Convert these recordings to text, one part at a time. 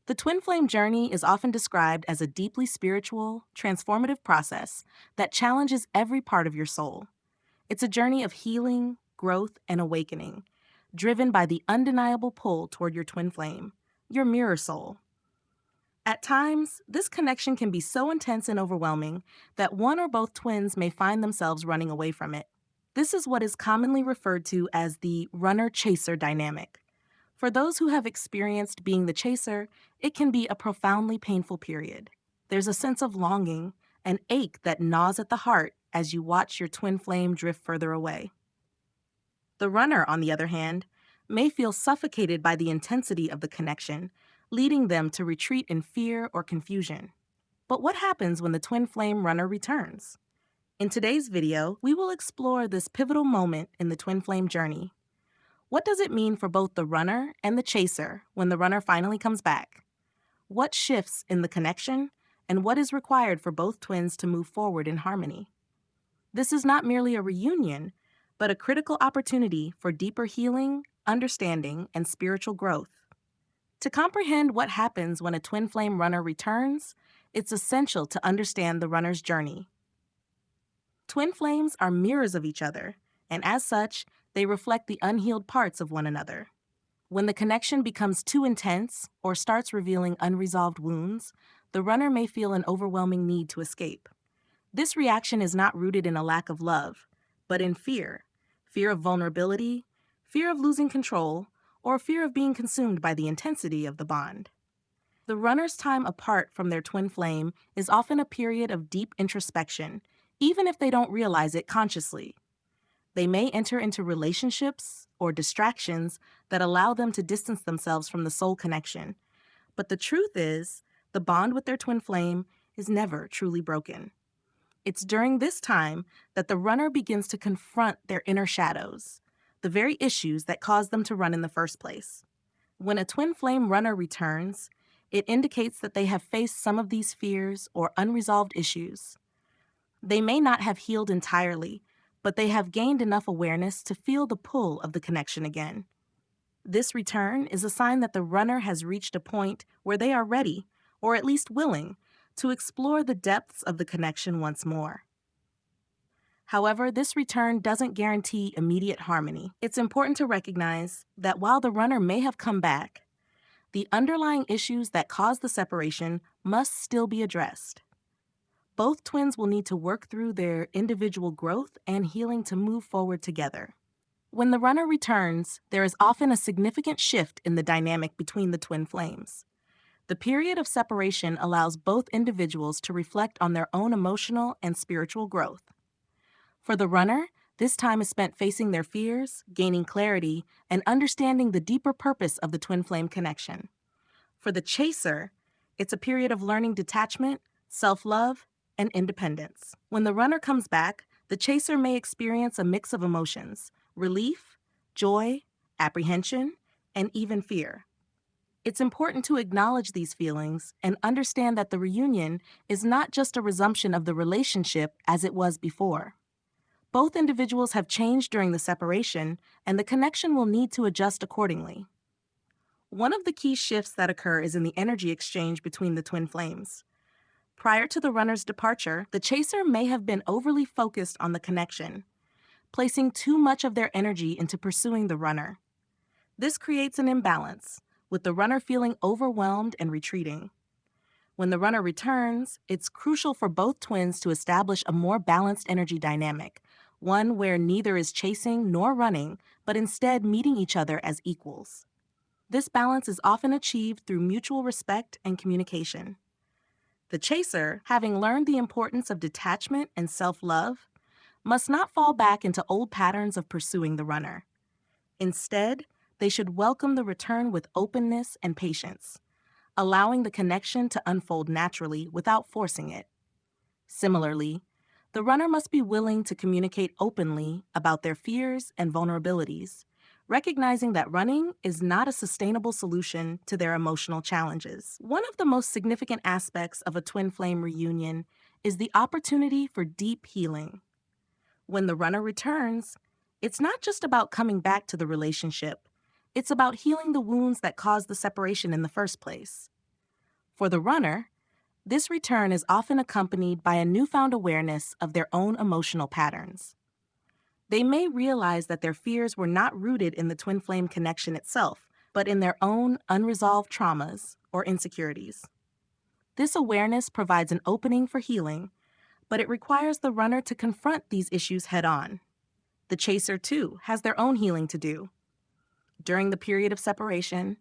The twin flame journey is often described as a deeply spiritual, transformative process that challenges every part of your soul. It's a journey of healing, growth, and awakening, driven by the undeniable pull toward your twin flame, your mirror soul. At times, this connection can be so intense and overwhelming that one or both twins may find themselves running away from it. This is what is commonly referred to as the runner-chaser dynamic. For those who have experienced being the chaser, it can be a profoundly painful period. There's a sense of longing, an ache that gnaws at the heart as you watch your twin flame drift further away. The runner, on the other hand, may feel suffocated by the intensity of the connection, leading them to retreat in fear or confusion. But what happens when the twin flame runner returns? In today's video, we will explore this pivotal moment in the twin flame journey. What does it mean for both the runner and the chaser when the runner finally comes back? What shifts in the connection, and what is required for both twins to move forward in harmony? This is not merely a reunion, but a critical opportunity for deeper healing, understanding, and spiritual growth. To comprehend what happens when a twin flame runner returns, it's essential to understand the runner's journey. Twin flames are mirrors of each other, and as such, they reflect the unhealed parts of one another. When the connection becomes too intense or starts revealing unresolved wounds, the runner may feel an overwhelming need to escape. This reaction is not rooted in a lack of love, but in fear. Fear of vulnerability, fear of losing control, or fear of being consumed by the intensity of the bond. The runner's time apart from their twin flame is often a period of deep introspection, even if they don't realize it consciously. They may enter into relationships or distractions that allow them to distance themselves from the soul connection. But the truth is, the bond with their twin flame is never truly broken. It's during this time that the runner begins to confront their inner shadows, the very issues that caused them to run in the first place. When a twin flame runner returns, it indicates that they have faced some of these fears or unresolved issues. They may not have healed entirely, but they have gained enough awareness to feel the pull of the connection again. This return is a sign that the runner has reached a point where they are ready, or at least willing, to explore the depths of the connection once more. However, this return doesn't guarantee immediate harmony. It's important to recognize that while the runner may have come back, the underlying issues that caused the separation must still be addressed. Both twins will need to work through their individual growth and healing to move forward together. When the runner returns, there is often a significant shift in the dynamic between the twin flames. The period of separation allows both individuals to reflect on their own emotional and spiritual growth. For the runner, this time is spent facing their fears, gaining clarity, and understanding the deeper purpose of the twin flame connection. For the chaser, it's a period of learning detachment, self-love, and independence. When the runner comes back, the chaser may experience a mix of emotions: relief, joy, apprehension, and even fear. It's important to acknowledge these feelings and understand that the reunion is not just a resumption of the relationship as it was before. Both individuals have changed during the separation, and the connection will need to adjust accordingly. One of the key shifts that occur is in the energy exchange between the twin flames. Prior to the runner's departure, the chaser may have been overly focused on the connection, placing too much of their energy into pursuing the runner. This creates an imbalance, with the runner feeling overwhelmed and retreating. When the runner returns, it's crucial for both twins to establish a more balanced energy dynamic, one where neither is chasing nor running, but instead meeting each other as equals. This balance is often achieved through mutual respect and communication. The chaser, having learned the importance of detachment and self-love, must not fall back into old patterns of pursuing the runner. Instead, they should welcome the return with openness and patience, allowing the connection to unfold naturally without forcing it. Similarly, the runner must be willing to communicate openly about their fears and vulnerabilities, recognizing that running is not a sustainable solution to their emotional challenges. One of the most significant aspects of a twin flame reunion is the opportunity for deep healing. When the runner returns, it's not just about coming back to the relationship. It's about healing the wounds that caused the separation in the first place. For the runner, this return is often accompanied by a newfound awareness of their own emotional patterns. They may realize that their fears were not rooted in the twin flame connection itself, but in their own unresolved traumas or insecurities. This awareness provides an opening for healing, but it requires the runner to confront these issues head-on. The chaser, too, has their own healing to do. During the period of separation,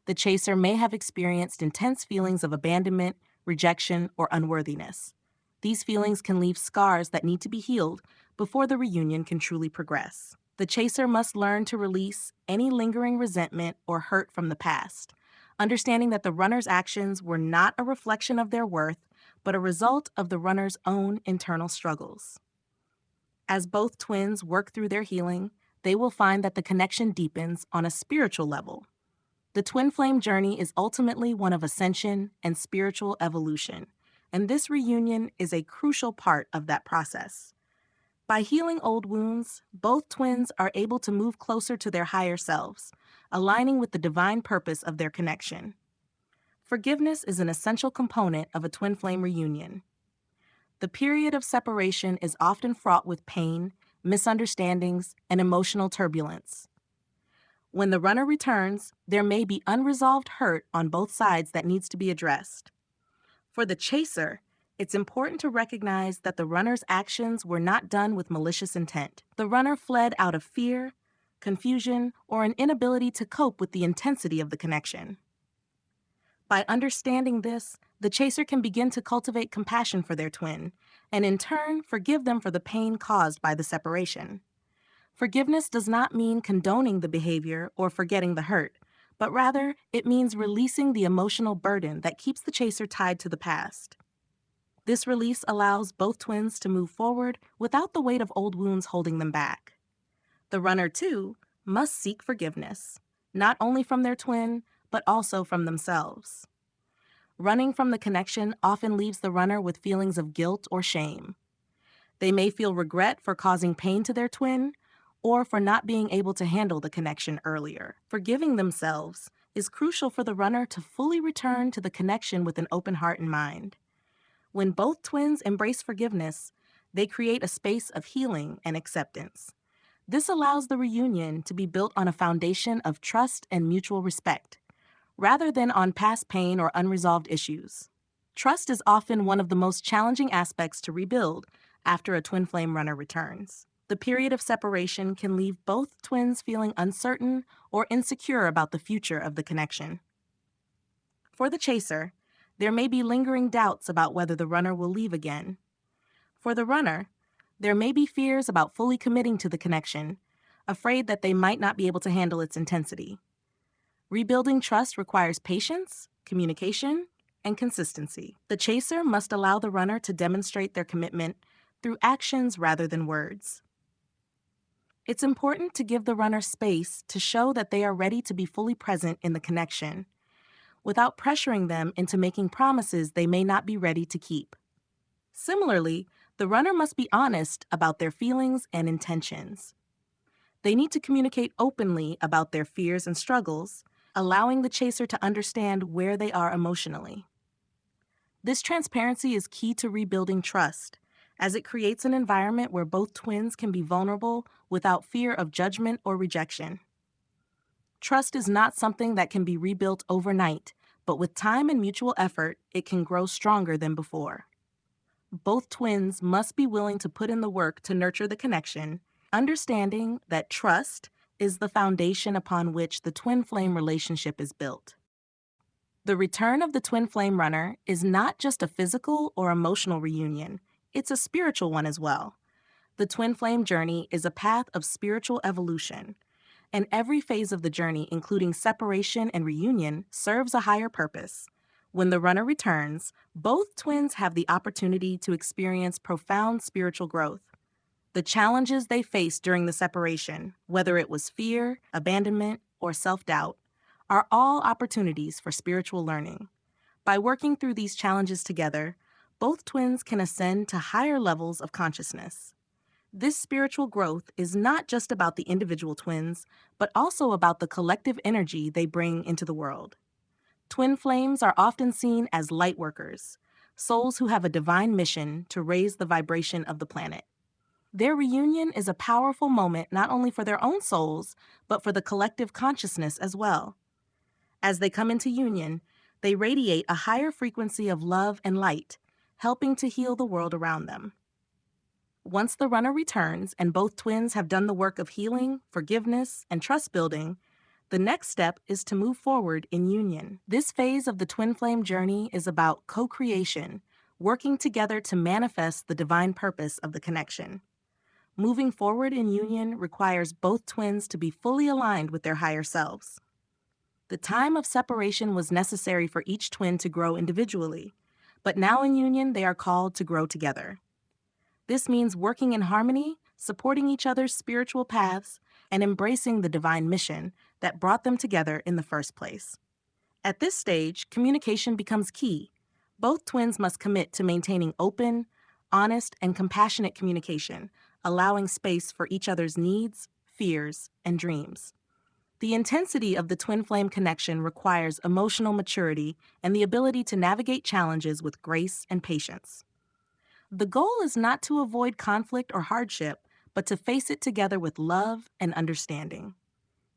the chaser may have experienced intense feelings of abandonment, rejection, or unworthiness. These feelings can leave scars that need to be healed before the reunion can truly progress. The chaser must learn to release any lingering resentment or hurt from the past, understanding that the runner's actions were not a reflection of their worth, but a result of the runner's own internal struggles. As both twins work through their healing, they will find that the connection deepens on a spiritual level. The twin flame journey is ultimately one of ascension and spiritual evolution, and this reunion is a crucial part of that process. By healing old wounds, both twins are able to move closer to their higher selves, aligning with the divine purpose of their connection. Forgiveness is an essential component of a twin flame reunion. The period of separation is often fraught with pain, misunderstandings, and emotional turbulence. When the runner returns, there may be unresolved hurt on both sides that needs to be addressed. For the chaser, it's important to recognize that the runner's actions were not done with malicious intent. The runner fled out of fear, confusion, or an inability to cope with the intensity of the connection. By understanding this, the chaser can begin to cultivate compassion for their twin, and in turn, forgive them for the pain caused by the separation. Forgiveness does not mean condoning the behavior or forgetting the hurt, but rather, it means releasing the emotional burden that keeps the chaser tied to the past. This release allows both twins to move forward without the weight of old wounds holding them back. The runner, too, must seek forgiveness, not only from their twin, but also from themselves. Running from the connection often leaves the runner with feelings of guilt or shame. They may feel regret for causing pain to their twin, or for not being able to handle the connection earlier. Forgiving themselves is crucial for the runner to fully return to the connection with an open heart and mind. When both twins embrace forgiveness, they create a space of healing and acceptance. This allows the reunion to be built on a foundation of trust and mutual respect, rather than on past pain or unresolved issues. Trust is often one of the most challenging aspects to rebuild after a twin flame runner returns. The period of separation can leave both twins feeling uncertain or insecure about the future of the connection. For the chaser, there may be lingering doubts about whether the runner will leave again. For the runner, there may be fears about fully committing to the connection, afraid that they might not be able to handle its intensity. Rebuilding trust requires patience, communication, and consistency. The chaser must allow the runner to demonstrate their commitment through actions rather than words. It's important to give the runner space to show that they are ready to be fully present in the connection, without pressuring them into making promises they may not be ready to keep. Similarly, the runner must be honest about their feelings and intentions. They need to communicate openly about their fears and struggles, allowing the chaser to understand where they are emotionally. This transparency is key to rebuilding trust, as it creates an environment where both twins can be vulnerable without fear of judgment or rejection. Trust is not something that can be rebuilt overnight, but with time and mutual effort, it can grow stronger than before. Both twins must be willing to put in the work to nurture the connection, understanding that trust is the foundation upon which the twin flame relationship is built. The return of the twin flame runner is not just a physical or emotional reunion, it's a spiritual one as well. The twin flame journey is a path of spiritual evolution, and every phase of the journey, including separation and reunion, serves a higher purpose. When the runner returns, both twins have the opportunity to experience profound spiritual growth. The challenges they faced during the separation, whether it was fear, abandonment, or self-doubt, are all opportunities for spiritual learning. By working through these challenges together, both twins can ascend to higher levels of consciousness. This spiritual growth is not just about the individual twins, but also about the collective energy they bring into the world. Twin flames are often seen as light workers, souls who have a divine mission to raise the vibration of the planet. Their reunion is a powerful moment not only for their own souls, but for the collective consciousness as well. As they come into union, they radiate a higher frequency of love and light, helping to heal the world around them. Once the runner returns and both twins have done the work of healing, forgiveness, and trust building, the next step is to move forward in union. This phase of the twin flame journey is about co-creation, working together to manifest the divine purpose of the connection. Moving forward in union requires both twins to be fully aligned with their higher selves. The time of separation was necessary for each twin to grow individually, but now in union they are called to grow together. This means working in harmony, supporting each other's spiritual paths, and embracing the divine mission that brought them together in the first place. At this stage, communication becomes key. Both twins must commit to maintaining open, honest, and compassionate communication, allowing space for each other's needs, fears, and dreams. The intensity of the twin flame connection requires emotional maturity and the ability to navigate challenges with grace and patience. The goal is not to avoid conflict or hardship, but to face it together with love and understanding.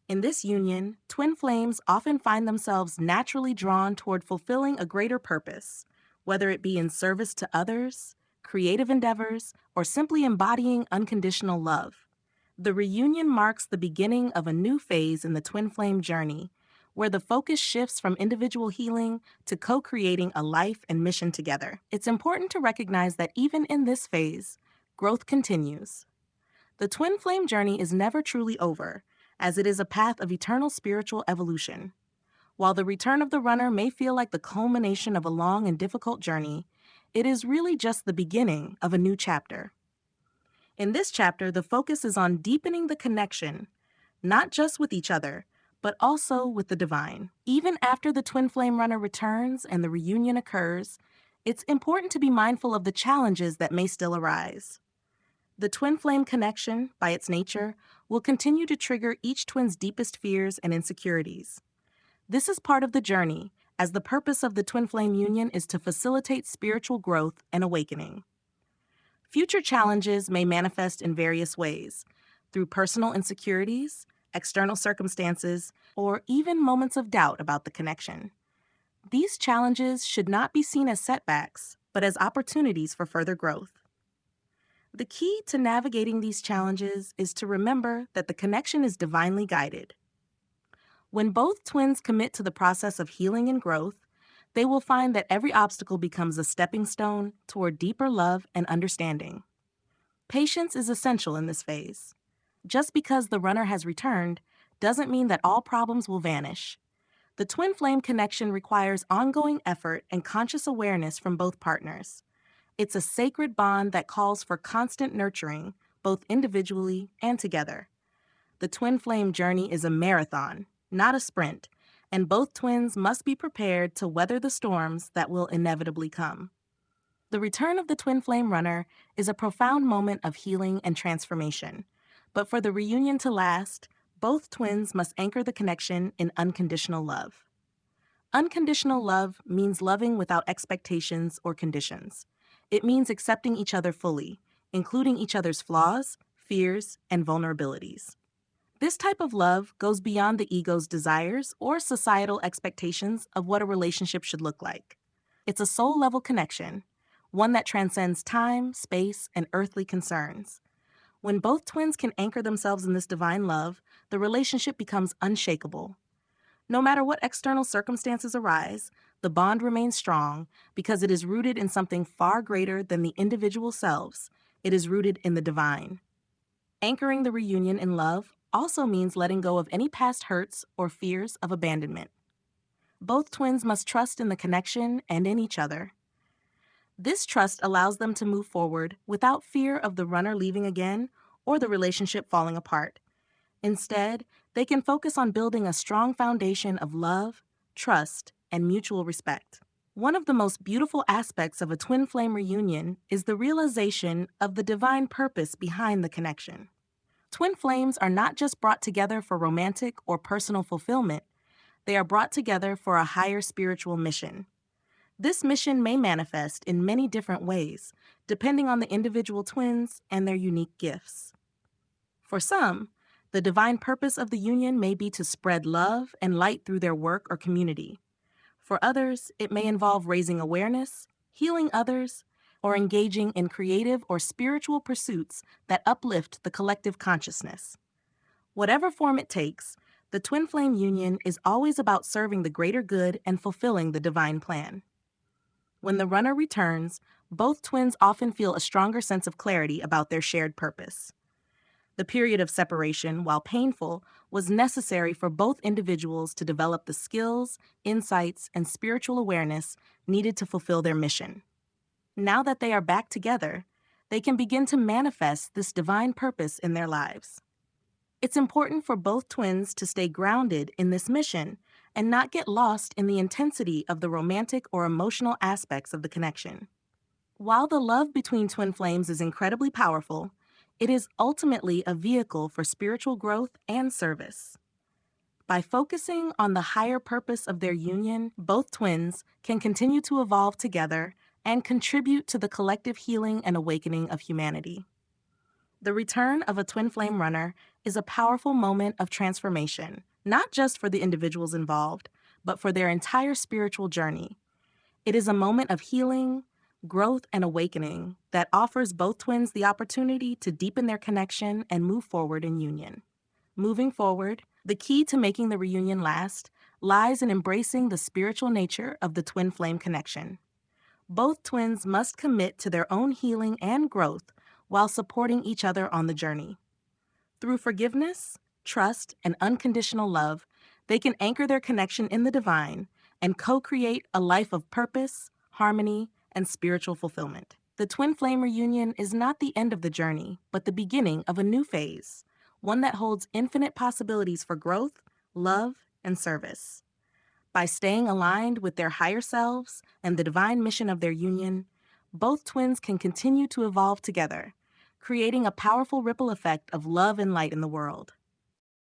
In this union, twin flames often find themselves naturally drawn toward fulfilling a greater purpose, whether it be in service to others, creative endeavors, or simply embodying unconditional love. The reunion marks the beginning of a new phase in the twin flame journey, where the focus shifts from individual healing to co-creating a life and mission together. It's important to recognize that even in this phase, growth continues. The twin flame journey is never truly over, as it is a path of eternal spiritual evolution. While the return of the runner may feel like the culmination of a long and difficult journey, it is really just the beginning of a new chapter. In this chapter, the focus is on deepening the connection, not just with each other, but also with the divine. Even after the twin flame runner returns and the reunion occurs, it's important to be mindful of the challenges that may still arise. The twin flame connection, by its nature, will continue to trigger each twin's deepest fears and insecurities. This is part of the journey, as the purpose of the twin flame union is to facilitate spiritual growth and awakening. Future challenges may manifest in various ways, through personal insecurities, external circumstances, or even moments of doubt about the connection. These challenges should not be seen as setbacks, but as opportunities for further growth. The key to navigating these challenges is to remember that the connection is divinely guided. When both twins commit to the process of healing and growth, they will find that every obstacle becomes a stepping stone toward deeper love and understanding. Patience is essential in this phase. Just because the runner has returned doesn't mean that all problems will vanish. The twin flame connection requires ongoing effort and conscious awareness from both partners. It's a sacred bond that calls for constant nurturing, both individually and together. The twin flame journey is a marathon, not a sprint, and both twins must be prepared to weather the storms that will inevitably come. The return of the twin flame runner is a profound moment of healing and transformation, but for the reunion to last, both twins must anchor the connection in unconditional love. Unconditional love means loving without expectations or conditions. It means accepting each other fully, including each other's flaws, fears, and vulnerabilities. This type of love goes beyond the ego's desires or societal expectations of what a relationship should look like. It's a soul-level connection, one that transcends time, space, and earthly concerns. When both twins can anchor themselves in this divine love, the relationship becomes unshakable. No matter what external circumstances arise, the bond remains strong because it is rooted in something far greater than the individual selves. It is rooted in the divine. Anchoring the reunion in love also means letting go of any past hurts or fears of abandonment. Both twins must trust in the connection and in each other. This trust allows them to move forward without fear of the runner leaving again or the relationship falling apart. Instead, they can focus on building a strong foundation of love, trust, and mutual respect. One of the most beautiful aspects of a twin flame reunion is the realization of the divine purpose behind the connection. Twin flames are not just brought together for romantic or personal fulfillment, they are brought together for a higher spiritual mission. This mission may manifest in many different ways, depending on the individual twins and their unique gifts. For some, the divine purpose of the union may be to spread love and light through their work or community. For others, it may involve raising awareness, healing others, or engaging in creative or spiritual pursuits that uplift the collective consciousness. Whatever form it takes, the twin flame union is always about serving the greater good and fulfilling the divine plan. When the runner returns, both twins often feel a stronger sense of clarity about their shared purpose. The period of separation, while painful, was necessary for both individuals to develop the skills, insights, and spiritual awareness needed to fulfill their mission. Now that they are back together, they can begin to manifest this divine purpose in their lives. It's important for both twins to stay grounded in this mission and not get lost in the intensity of the romantic or emotional aspects of the connection. While the love between twin flames is incredibly powerful, it is ultimately a vehicle for spiritual growth and service. By focusing on the higher purpose of their union, both twins can continue to evolve together and contribute to the collective healing and awakening of humanity. The return of a twin flame runner is a powerful moment of transformation, not just for the individuals involved, but for their entire spiritual journey. It is a moment of healing, growth, and awakening that offers both twins the opportunity to deepen their connection and move forward in union. Moving forward, the key to making the reunion last lies in embracing the spiritual nature of the twin flame connection. Both twins must commit to their own healing and growth while supporting each other on the journey. Through forgiveness, trust, and unconditional love, they can anchor their connection in the divine and co-create a life of purpose, harmony, and spiritual fulfillment. The twin flame reunion is not the end of the journey, but the beginning of a new phase, one that holds infinite possibilities for growth, love, and service. By staying aligned with their higher selves and the divine mission of their union, both twins can continue to evolve together, creating a powerful ripple effect of love and light in the world.